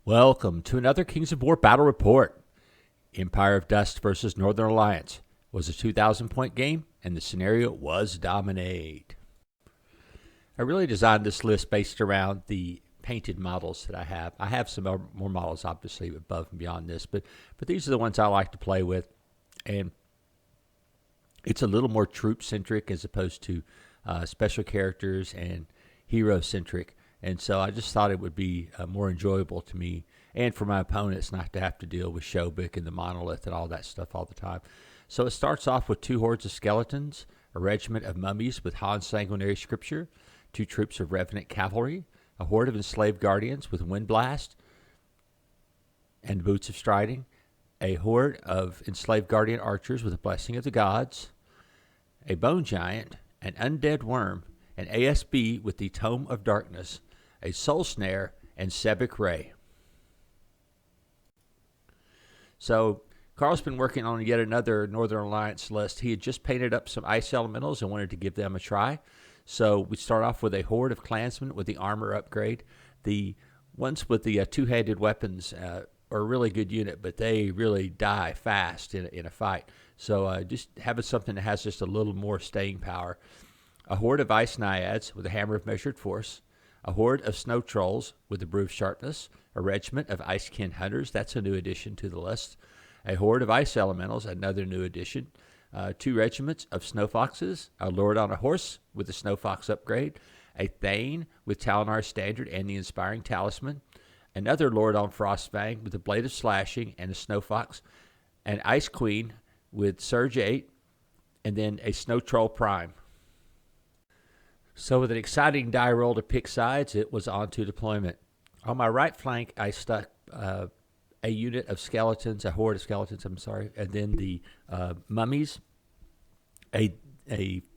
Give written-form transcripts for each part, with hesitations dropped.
Welcome to another Kings of War battle report. Empire of Dust versus Northern Alliance was a 2,000-point game, and the scenario was dominate. I really designed this list based around the painted models that I have. I have some more models, obviously, above and beyond this, but these are the ones I like to play with, and it's a little more troop-centric as opposed to special characters and hero-centric. And so I just thought it would be more enjoyable to me and for my opponents not to have to deal with Shobik and the Monolith and all that stuff all the time. So it starts off with 2 hordes of skeletons, a regiment of mummies with Han's sanguinary scripture, 2 troops of revenant cavalry, a horde of enslaved guardians with windblast and boots of striding, a horde of enslaved guardian archers with a blessing of the gods, a bone giant, an undead worm, an ASB with the Tome of Darkness, a soul snare, and Sebek Ray. So Carl's been working on yet another Northern Alliance list. He had just painted up some ice elementals and wanted to give them a try. So we start off with a horde of clansmen with the armor upgrade. The ones with the two-handed weapons are a really good unit, but they really die fast in a fight. So just having something that has just a little more staying power. A horde of ice naiads with a hammer of measured force, a horde of snow trolls with the brew of sharpness, a regiment of icekin hunters, that's a new addition to the list, a horde of ice elementals, another new addition, 2 regiments of snow foxes, a lord on a horse with the snow fox upgrade, a thane with Talinar's standard and the inspiring talisman, another lord on Frostfang with the blade of slashing and a snow fox, an ice queen with surge 8, and then a snow troll prime. So with an exciting die roll to pick sides, it was on to deployment. On my right flank, I stuck a unit of skeletons, a horde of skeletons, and then the mummies, a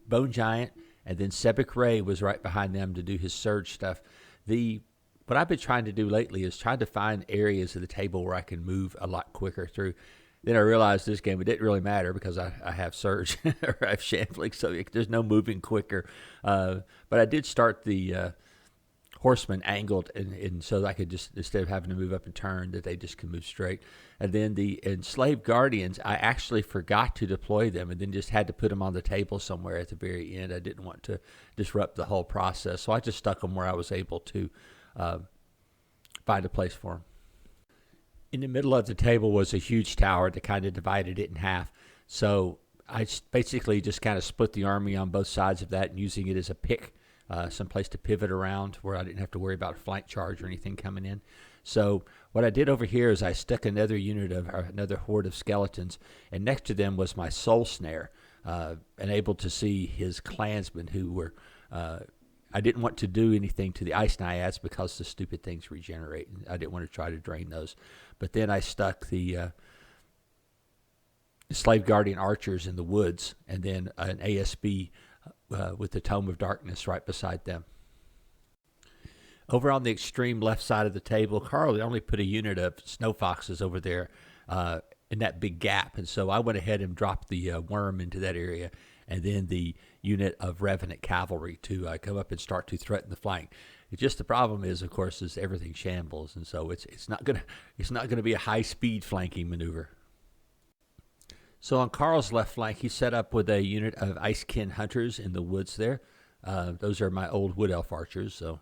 bone giant, and then Sebek Ray was right behind them to do his surge stuff. What I've been trying to do lately is trying to find areas of the table where I can move a lot quicker through. Then I realized this game, it didn't really matter because I have surge or I have shambling, so there's no moving quicker. But I did start the horsemen angled, and so that I could just, instead of having to move up and turn, that they just can move straight. And then the enslaved guardians, I actually forgot to deploy them and then just had to put them on the table somewhere at the very end. I didn't want to disrupt the whole process, so I just stuck them where I was able to find a place for them. In the middle of the table was a huge tower that kind of divided it in half. So I basically just kind of split the army on both sides of that and using it as a pick, someplace to pivot around where I didn't have to worry about a flank charge or anything coming in. So what I did over here is I stuck another horde of skeletons, and next to them was my soul snare, and able to see his clansmen who were... I didn't want to do anything to the ice naiads because the stupid things regenerate, and I didn't want to try to drain those. But then I stuck the slave guardian archers in the woods, and then an ASB with the Tome of Darkness right beside them. Over on the extreme left side of the table, Carl only put a unit of snow foxes over there in that big gap, and so I went ahead and dropped the worm into that area, and then the unit of revenant cavalry to come up and start to threaten the flank. It's just the problem is, of course, is everything shambles, and so it's not gonna be a high speed flanking maneuver. So on Carl's left flank, he set up with a unit of icekin hunters in the woods there. Those are my old wood elf archers, so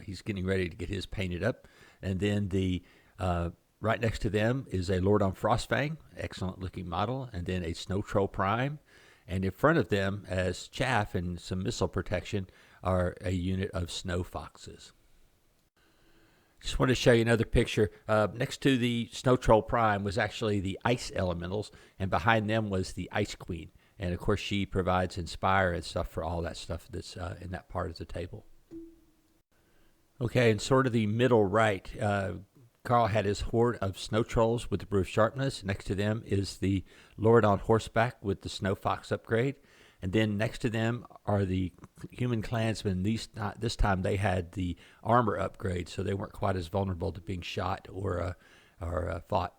he's getting ready to get his painted up. And then the right next to them is a lord on Frostfang, excellent looking model, and then a snow troll prime. And in front of them, as chaff and some missile protection, are a unit of snow foxes. Just want to show you another picture. Next to the Snow Troll Prime was actually the Ice Elementals, and behind them was the Ice Queen. And of course, she provides Inspire and stuff for all that stuff that's in that part of the table. Okay, and sort of the middle right, Carl had his horde of snow trolls with the brew of sharpness. Next to them is the lord on horseback with the snow fox upgrade. And then next to them are the human clansmen. This time they had the armor upgrade, so they weren't quite as vulnerable to being shot or fought.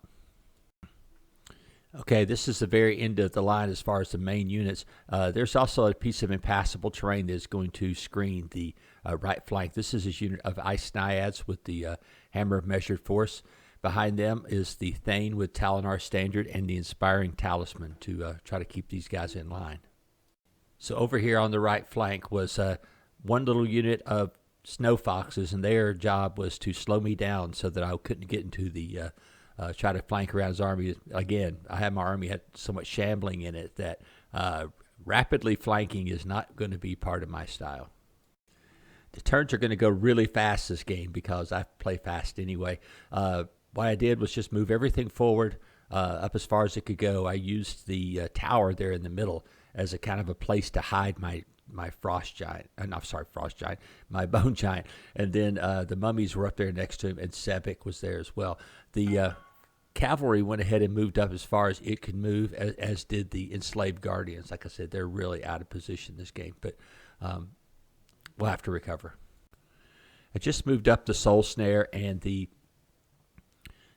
Okay, this is the very end of the line as far as the main units. There's also a piece of impassable terrain that's going to screen the right flank. This is his unit of ice naiads with the hammer of measured force. Behind them is the Thane with Talinar Standard and the Inspiring Talisman to try to keep these guys in line. So over here on the right flank was one little unit of Snow Foxes, and their job was to slow me down so that I couldn't get into the try to flank around his army. Again, I had my army had so much shambling in it that rapidly flanking is not going to be part of my style. The turns are going to go really fast this game because I play fast anyway. What I did was just move everything forward up as far as it could go. I used the tower there in the middle as a kind of a place to hide my frost giant. My bone giant. And then the mummies were up there next to him, and Sebek was there as well. The cavalry went ahead and moved up as far as it could move, as did the enslaved guardians. Like I said, they're really out of position this game, but we'll have to recover. I just moved up the soul snare and the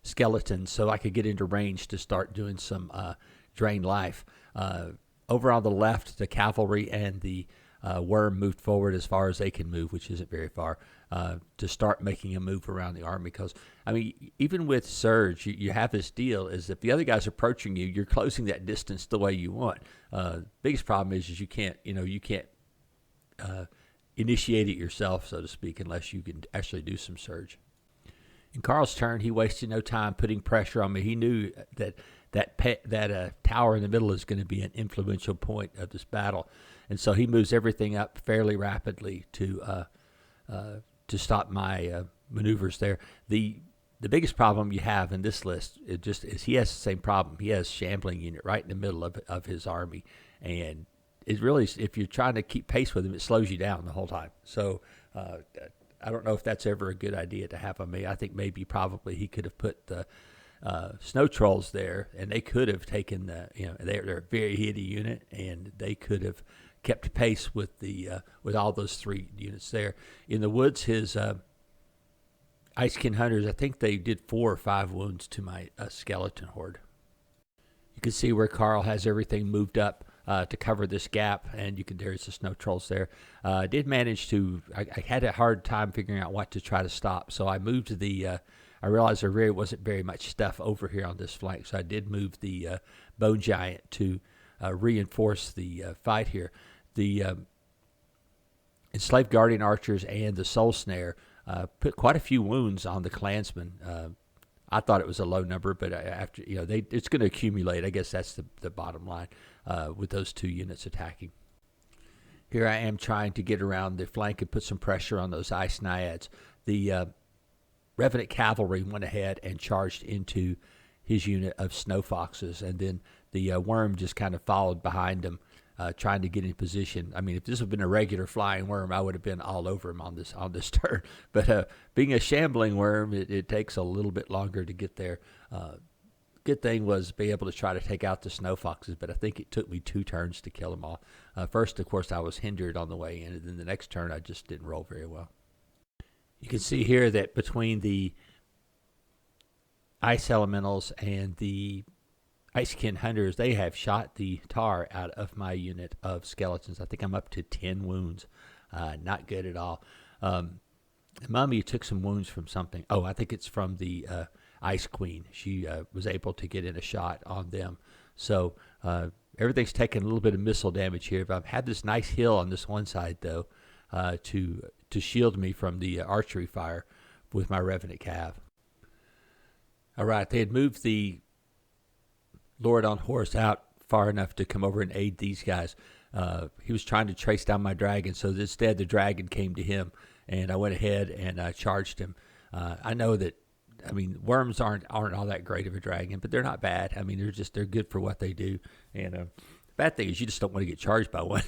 skeleton so I could get into range to start doing some drain life. Over on the left, the cavalry and the worm moved forward as far as they can move, which isn't very far, to start making a move around the army. Because, I mean, even with Surge, you have this deal is if the other guy's approaching you, you're closing that distance the way you want. Biggest problem is you can't initiate it yourself, so to speak, unless you can actually do some Surge. In Karl's turn, he wasted no time putting pressure on me. He knew that tower in the middle is going to be an influential point of this battle, and so he moves everything up fairly rapidly to stop my maneuvers there. The biggest problem you have in this list is he has the same problem. He has shambling unit right in the middle of his army, and it really, if you're trying to keep pace with him, it slows you down the whole time. So I don't know if that's ever a good idea to have on me. I think probably he could have put the snow trolls there, and they could have taken they're a very hitty unit, and they could have kept pace with with all those three units there. In the woods, his Icekin hunters, I think they did 4 or 5 wounds to my skeleton horde. You can see where Karl has everything moved up to cover this gap, and there's the snow trolls there. I did manage to, I had a hard time figuring out what to try to stop, so I moved I realized there wasn't very much stuff over here on this flank, so I did move the bone giant to reinforce the fight here. The enslaved guardian archers and the soul snare put quite a few wounds on the clansmen. I thought it was a low number, but after it's going to accumulate. I guess that's the bottom line with those 2 units attacking. Here I am trying to get around the flank and put some pressure on those ice naiads. The Revenant cavalry went ahead and charged into his unit of snow foxes, and then the worm just kind of followed behind him, trying to get in position. I mean, if this had been a regular flying worm, I would have been all over him on this turn. But being a shambling worm, it takes a little bit longer to get there. Good thing was be able to try to take out the snow foxes, but I think it took me 2 turns to kill them all. First, of course, I was hindered on the way in, and then the next turn I just didn't roll very well. You can see here that between the ice elementals and the Icekin hunters, they have shot the tar out of my unit of skeletons. I think I'm up to 10 wounds. Not good at all. Mummy took some wounds from something. Oh, I think it's from the Ice Queen. She was able to get in a shot on them. So everything's taken a little bit of missile damage here. But I've had this nice hill on this one side, though, to shield me from the archery fire with my Revenant Cav. All right, they had moved the Lord on horse out far enough to come over and aid these guys. He was trying to trace down my dragon, so instead the dragon came to him, and I went ahead and charged him. I know that, worms aren't all that great of a dragon, but they're not bad. They're good for what they do. And the bad thing is you just don't want to get charged by one.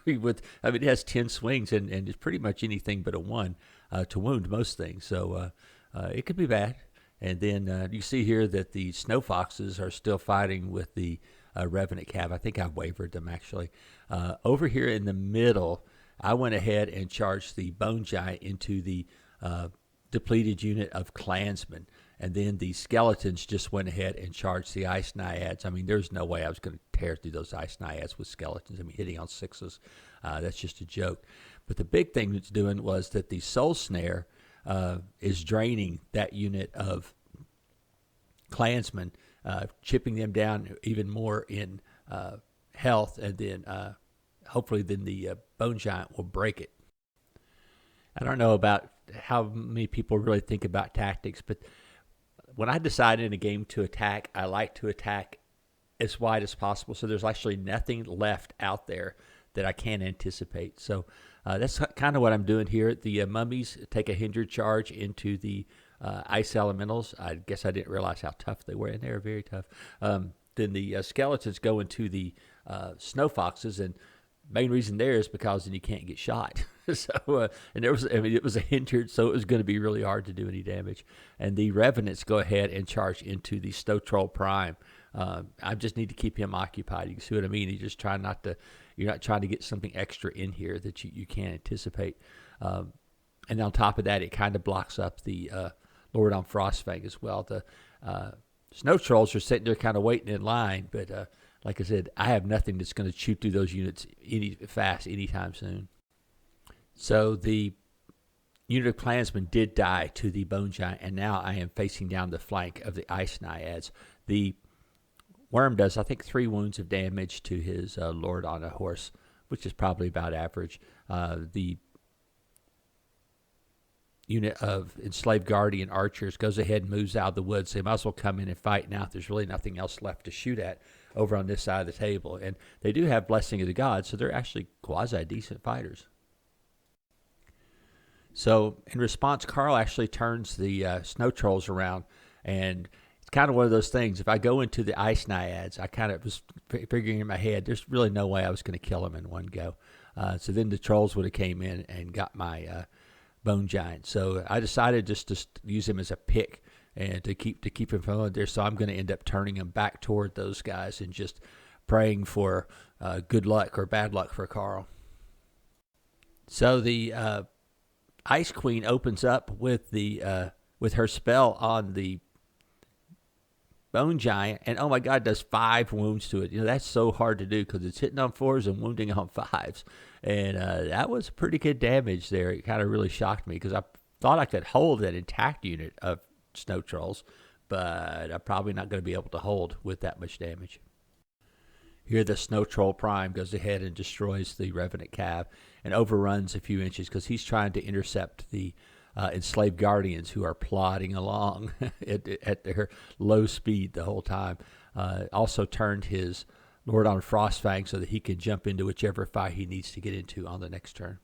It has 10 swings, and it's pretty much anything but a 1 to wound most things. So it could be bad. And then you see here that the snow foxes are still fighting with the Revenant Cav. I think I wavered them, actually. Over here in the middle, I went ahead and charged the Bone Giant into the depleted unit of clansmen. and then the skeletons just went ahead and charged the ice naiads. I mean, there's no way I was going to tear through those ice naiads with skeletons. I mean, hitting on sixes, that's just a joke. But the big thing it's doing was that the soul snare is draining that unit of clansmen, chipping them down even more in health, and then hopefully then the bone giant will break it. I don't know about how many people really think about tactics, but when I decide in a game to attack, I like to attack as wide as possible, so there's actually nothing left out there that I can't anticipate. So that's kind of what I'm doing here. The mummies take a hindered charge into the ice elementals. I guess I didn't realize how tough they were, and they were very tough. Then the skeletons go into the snow foxes, and main reason there is because then you can't get shot. So and there was, I mean, it was a hindered, so it was going to be really hard to do any damage. And the revenants go ahead and charge into the Snow Troll Prime. I just need to keep him occupied. You can see what I mean? You're just trying not to, you're not trying to get something extra in here that you can't anticipate. And on top of that, it kind of blocks up the Lord on Frostfang as well. The Snow Trolls are sitting there kind of waiting in line, but like I said, I have nothing that's going to shoot through those units fast anytime soon. So the unit of clansmen did die to the bone giant, and now I am facing down the flank of the ice naiads. The worm does, I think, 3 wounds of damage to his lord on a horse, which is probably about average. The unit of enslaved guardian archers goes ahead and moves out of the woods. They might as well come in and fight now if there's really nothing else left to shoot at over on this side of the table. And they do have blessing of the gods, so they're actually quasi-decent fighters. So in response, Carl actually turns the snow trolls around, and it's kind of one of those things. If I go into the ice naiads, I kind of was figuring in my head, there's really no way I was going to kill them in one go. So then the trolls would have came in and got my bone giant. So I decided just to use him as a pick and to keep him from there. So I'm going to end up turning him back toward those guys and just praying for good luck or bad luck for Carl. So the Ice Queen opens up with the with her spell on the bone giant, and oh my God, does 5 wounds to it. You know, that's so hard to do because it's hitting on 4s and wounding on 5s, and that was pretty good damage there. It kind of really shocked me because I thought I could hold an intact unit of snow trolls, but I'm probably not going to be able to hold with that much damage. Here the Snow Troll Prime goes ahead and destroys the Revenant Cav and overruns a few inches because he's trying to intercept the enslaved guardians who are plodding along at their low speed the whole time. Also turned his Lord on Frostfang so that he can jump into whichever fight he needs to get into on the next turn.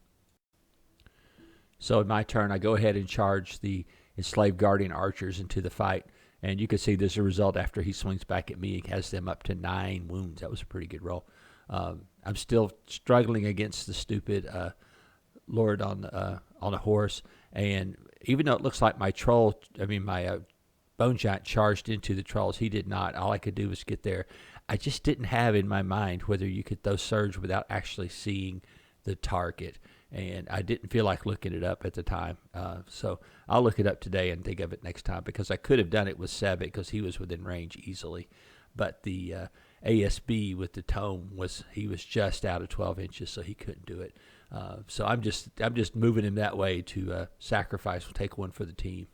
So in my turn, I go ahead and charge the enslaved guardian archers into the fight. And you can see there's a result after he swings back at me. He has them up to 9 wounds. That was a pretty good roll. I'm still struggling against the stupid Lord on a horse. And even though it looks like my bone giant charged into the trolls, he did not. All I could do was get there. I just didn't have in my mind whether you could throw surge without actually seeing the target. And I didn't feel like looking it up at the time. So I'll look it up today and think of it next time because I could have done it with Sebek because he was within range easily. But the ASB with the tome, he was just out of 12 inches, so he couldn't do it. So I'm just moving him that way to sacrifice, take one for the team.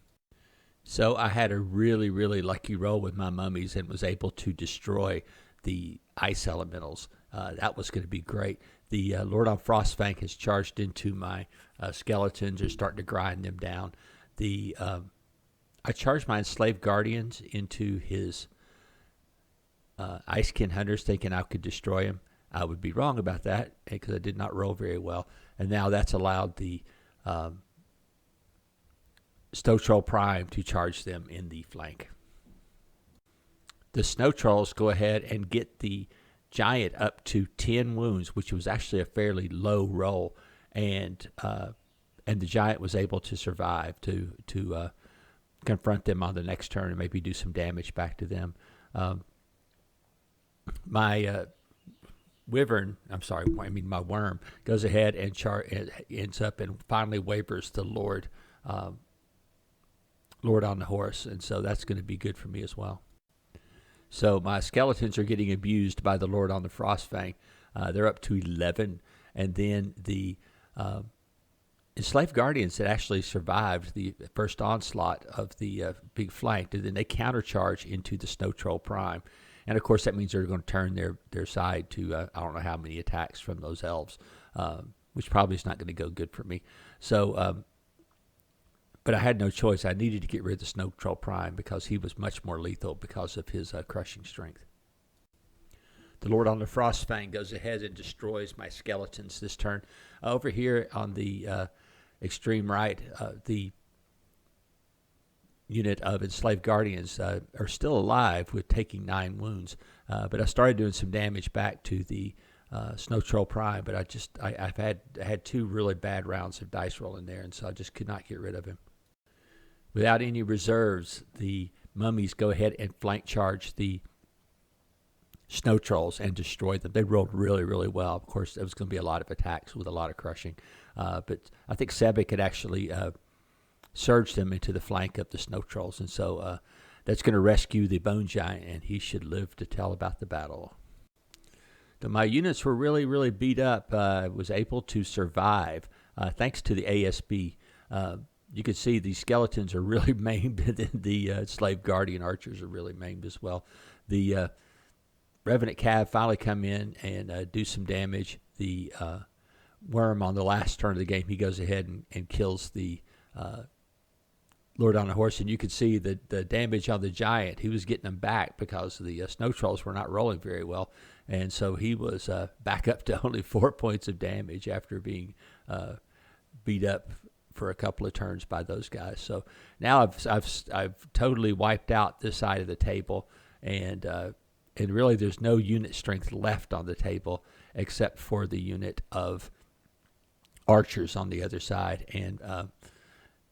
So I had a really, really lucky roll with my mummies and was able to destroy the ice elementals. That was going to be great. The Lord on Frostfang has charged into my skeletons or starting to grind them down. I charged my enslaved guardians into his Icekin hunters thinking I could destroy him. I would be wrong about that because I did not roll very well. And now that's allowed the Snow Troll Prime to charge them in the flank. The Snow Trolls go ahead and get the giant up to 10 wounds, which was actually a fairly low roll, and the giant was able to survive to confront them on the next turn and maybe do some damage back to them. My my worm goes ahead and ends up and finally wavers the Lord Lord on the Horse, and so that's going to be good for me as well. So my skeletons are getting abused by the Lord on the Frostfang. They're up to 11, and then the Enslaved Guardians that actually survived the first onslaught of the big flank, and then they countercharge into the Snow Troll Prime. And, of course, that means they're going to turn their side to I don't know how many attacks from those elves, which probably is not going to go good for me. So, but I had no choice. I needed to get rid of the Snow Troll Prime because he was much more lethal because of his crushing strength. The Lord on the Frostfang goes ahead and destroys my skeletons this turn. Over here on the extreme right, the unit of Enslaved Guardians are still alive with taking 9 wounds. But I started doing some damage back to the Snow Troll Prime, but I've had 2 really bad rounds of dice rolling there, and so I just could not get rid of him. Without any reserves, the mummies go ahead and flank charge the Snow Trolls and destroy them. They rolled really, really well. Of course, there was going to be a lot of attacks with a lot of crushing. But I think Sebek had actually surged them into the flank of the Snow Trolls. And so that's going to rescue the Bone Giant, and he should live to tell about the battle. So my units were really, really beat up. I was able to survive thanks to the ASB. You can see the skeletons are really maimed, and then the Slave Guardian archers are really maimed as well. The Revenant Cav finally come in and do some damage. The Worm on the last turn of the game, he goes ahead and kills the Lord on the Horse, and you can see the damage on the Giant. He was getting them back because the Snow Trolls were not rolling very well, and so he was back up to only 4 points of damage after being beat up for a couple of turns by those guys. So now I've totally wiped out this side of the table, and really there's no unit strength left on the table except for the unit of archers on the other side, and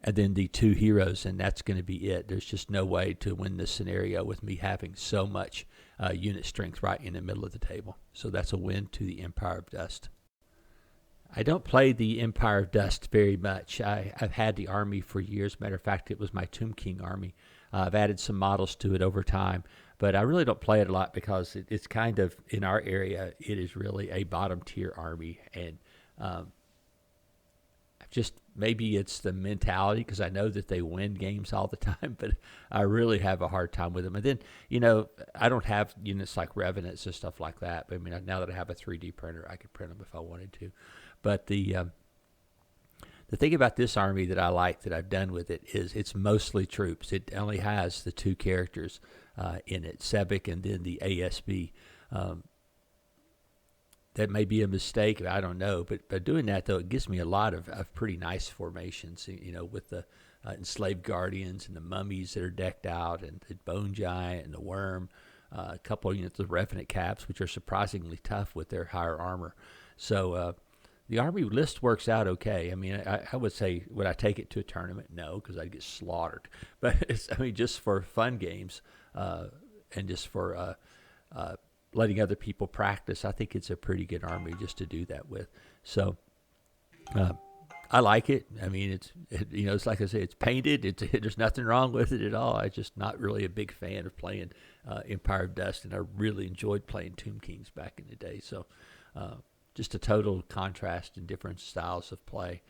then the 2 heroes, and that's going to be it. There's just no way to win this scenario with me having so much unit strength right in the middle of the table. So that's a win to the Empire of Dust. I don't play the Empire of Dust very much. I've had the army for years. Matter of fact, it was my Tomb King army. I've added some models to it over time, but I really don't play it a lot because it's kind of, in our area, it is really a bottom-tier army, and just maybe it's the mentality because I know that they win games all the time, but I really have a hard time with them. And then, I don't have units like Revenants and stuff like that. But I mean, now that I have a 3D printer, I could print them if I wanted to. But the thing about this army that I like that I've done with it is it's mostly troops. It only has the 2 characters in it, Sebek and then the ASB. That may be a mistake, I don't know. But by doing that, though, it gives me a lot of pretty nice formations, with the Enslaved Guardians and the mummies that are decked out, and the Bone Giant and the Worm, a couple of units of Revenant Caps, which are surprisingly tough with their higher armor. So the army list works out okay. I mean, I would say, would I take it to a tournament? No, because I'd get slaughtered. But just for fun games and just for letting other people practice, I think it's a pretty good army just to do that with. So I like it. I mean, it's like I say, it's painted. There's nothing wrong with it at all. I'm just not really a big fan of playing Empire of Dust, and I really enjoyed playing Tomb Kings back in the day. So just a total contrast in different styles of play.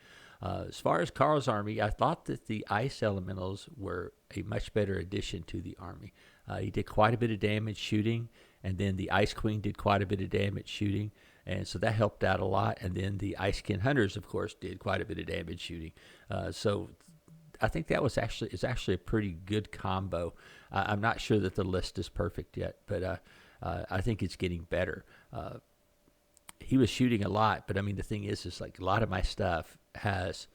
As far as Carl's army, I thought that the Ice Elementals were a much better addition to the army. He did quite a bit of damage shooting, and then the Ice Queen did quite a bit of damage shooting, and so that helped out a lot. And then the Icekin Hunters, of course, did quite a bit of damage shooting. So I think that is actually a pretty good combo. I'm not sure that the list is perfect yet, but I think it's getting better. He was shooting a lot, but I mean, the thing is like a lot of my stuff has,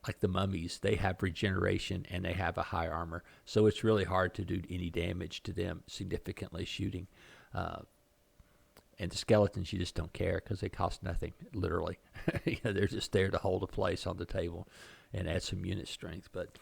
like the mummies, they have regeneration and they have a high armor. So it's really hard to do any damage to them significantly shooting. And the skeletons, you just don't care because they cost nothing, literally. They're just there to hold a place on the table and add some unit strength. But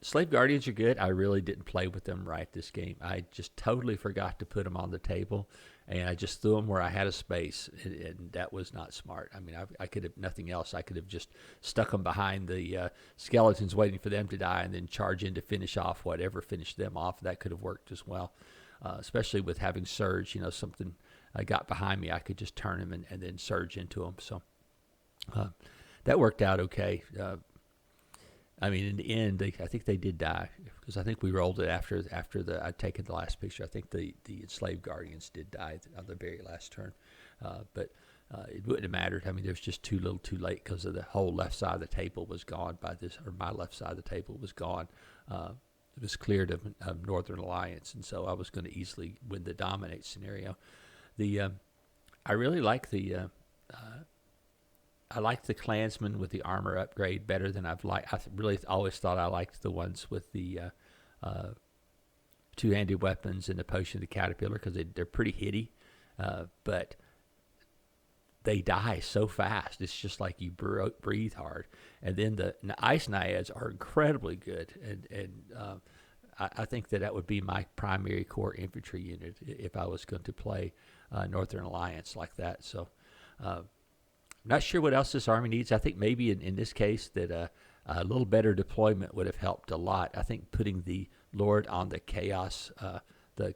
Slave Guardians are good. I really didn't play with them right this game. I just totally forgot to put them on the table, and I just threw them where I had a space, and that was not smart. I mean, I could have nothing else. I could have just stuck them behind the skeletons, waiting for them to die, and then charge in to finish off whatever finished them off. That could have worked as well, especially with having surge. Something got behind me, I could just turn them and then surge into them. So that worked out okay. I mean, in the end, I think they did die, because I think we rolled it after I'd taken the last picture. I think the enslaved guardians did die on the very last turn, but it wouldn't have mattered. I mean, there was just too little, too late, because of the whole left side of the table was gone by this, or my left side of the table was gone. It was cleared of Northern Alliance, and so I was going to easily win the dominate scenario. I really like I like the Klansmen with the armor upgrade better than I've liked. I really always thought I liked the ones with the two-handed weapons and the potion of the caterpillar, because they're pretty hitty, but they die so fast. It's just like you breathe hard. And then the ice naiads are incredibly good, and I think that would be my primary core infantry unit if I was going to play Northern Alliance like that. So I'm not sure what else this army needs. I think maybe in this case that a little better deployment would have helped a lot. I think putting the Lord on the Chaos, the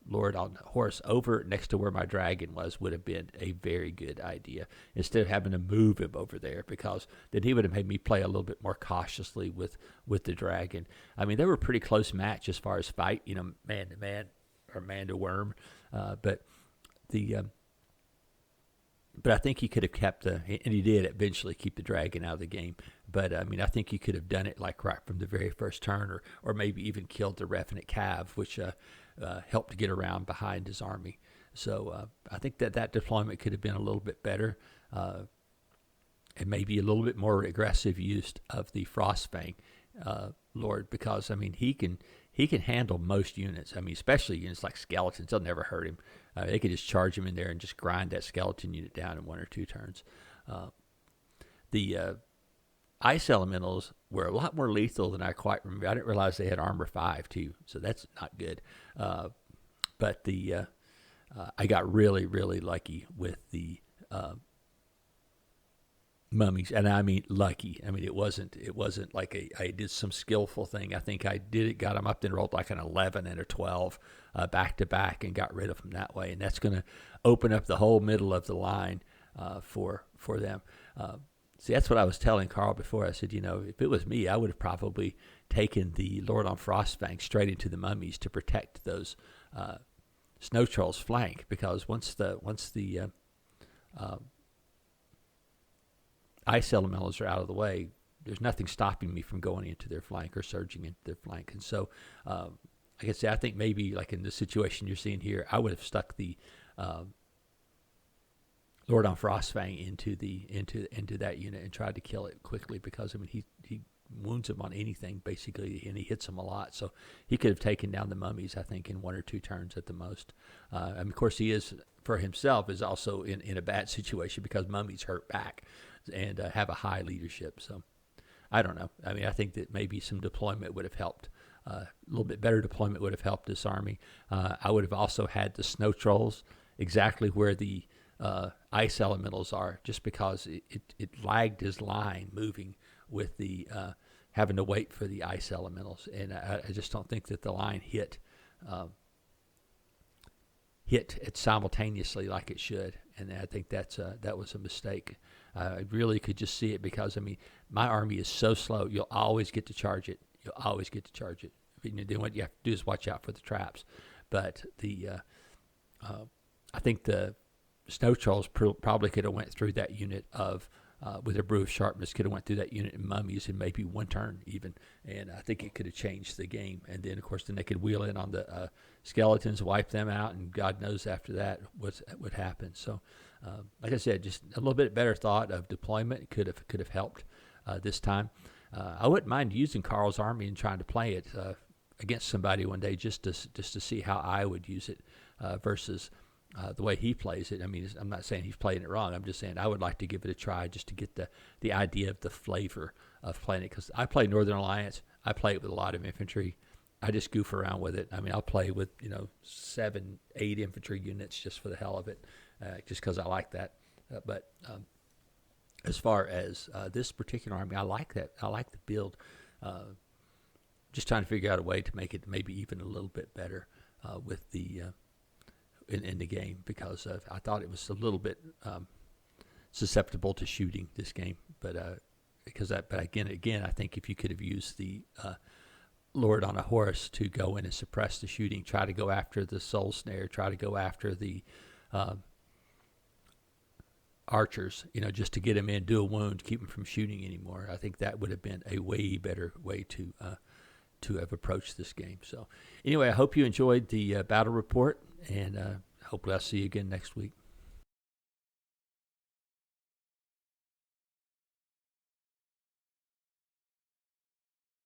Lord on the horse over next to where my dragon would have been a very good idea, instead of having to move him over there, because then he would have made me play a little bit more cautiously with the dragon. I mean, they were a pretty close match as far as fight, man to man or man to worm, but I think he could have kept and he did eventually keep the dragon out of the game. But I mean, I think he could have done it like right from the very first turn, or maybe even killed the Revenant Cav, which helped to get around behind his army. So I think that deployment could have been a little bit better, and maybe a little bit more aggressive use of the Frostfang Lord, because I mean he can handle most units. I mean, especially units like skeletons, they'll never hurt him. They could just charge him in there and just grind that skeleton unit down in 1 or 2 turns. The ice elementals were a lot more lethal than I quite remember. I didn't realize they had armor 5 too, so that's not good. But I got really, really lucky with the mummies, and I mean lucky. I mean, it wasn't like I did some skillful thing. I think I got them up, then rolled like an 11 and a 12 back to back, and got rid of them that way. And that's going to open up the whole middle of the line for them. See, that's what I was telling Carl before. I said, if it was me, I would have probably taken the Lord on Frostfang straight into the mummies to protect those snow trolls' flank, because once the ice elementals are out of the way, there's nothing stopping me from going into their flank or surging into their flank. And so, like I said, I think maybe like in the situation you're seeing here, I would have stuck the Lord on Frostfang into that unit and tried to kill it quickly, because I mean he wounds him on anything basically, and he hits him a lot. So he could have taken down the mummies, I think, in 1 or 2 turns at the most. And of course, he is for himself is also in a bad situation, because mummies hurt back and have a high leadership. So I don't know. I mean, I think that maybe some deployment would have helped. A little bit better deployment would have helped this army. I would have also had the snow trolls exactly where the ice elementals are, just because it lagged his line moving with the having to wait for the ice elementals. And I just don't think that the line hit it simultaneously like it should. And I think that was a mistake. I really could just see it, because I mean, my army is so slow. You'll always get to charge it. Then what you have to do is watch out for the traps. But I think the snow trolls probably could have went through that unit of with their brew of sharpness, could have went through that unit in mummies in maybe 1 turn even, and I think it could have changed the game. And then of course then they could wheel in on the skeletons, wipe them out, and God knows after that what would happen. So like I said, just a little bit better thought of deployment could have helped this time. I wouldn't mind using Carl's army and trying to play it against somebody one day, just to see how I would use it versus the way he plays it. I mean, I'm not saying he's playing it wrong. I'm just saying I would like to give it a try, just to get the idea of the flavor of playing it. Because I play Northern Alliance. I play it with a lot of infantry. I just goof around with it. I mean, I'll play with 7, 8 infantry units just for the hell of it, just because I like that. But as far as this particular army, I like that. I like the build. Just trying to figure out a way to make it maybe even a little bit better with the in the game, because I thought it was a little bit susceptible to shooting this game. But again, I think if you could have used the Lord on a horse to go in and suppress the shooting, try to go after the soul snare, try to go after the archers, just to get them in, do a wound, keep them from shooting anymore. I think that would have been a way better way to have approached this game. So anyway, I hope you enjoyed the battle report, and hopefully I'll see you again next week.